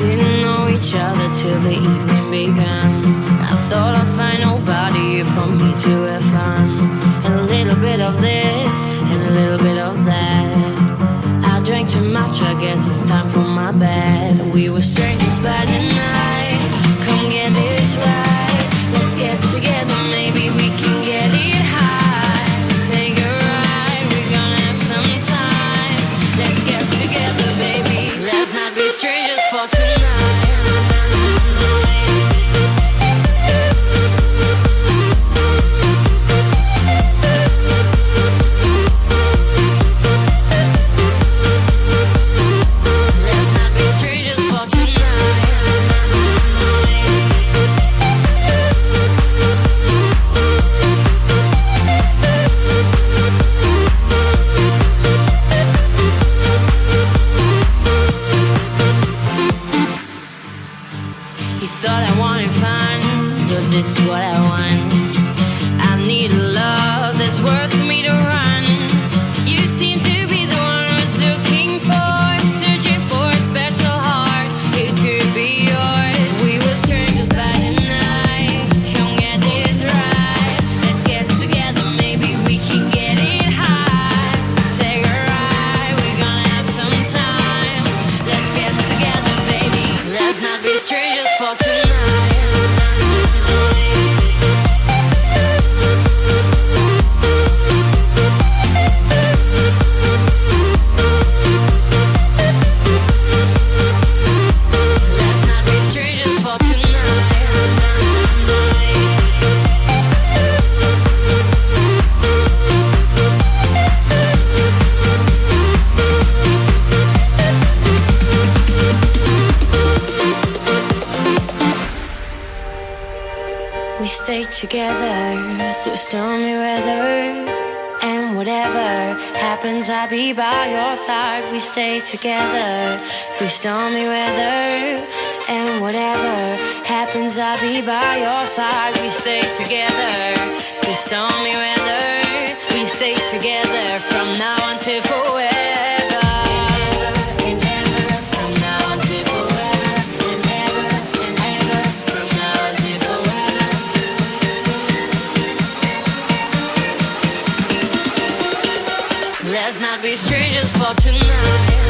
didn't know each other till the evening began. I thought I'd find nobody for me to have fun. And a little bit of this and a little bit of that. I drank too much, I guess it's time for my bed. We were strangers by the night. Come get this right. Let's get together, maybe we can get it high. Take a ride, we're gonna have some time. Let's get together, baby. Let's not be strangers for tonight. Thought I wanted fun, but this is what I want. I need a love that's worth for me to run. You seem to be the one I was looking for, searching for a special heart. It could be yours. We were strangers by the night. Come get this right. Let's get together, maybe we can get it high. Take a ride, we're gonna have some time. Let's get together, baby. Let's not be strangers for tonight. We stay together through stormy weather, and whatever happens, I'll be by your side. We stay together through stormy weather, and whatever happens, I'll be by your side. We stay together through stormy weather. We stay together from now until forever. Let's not be strangers for tonight.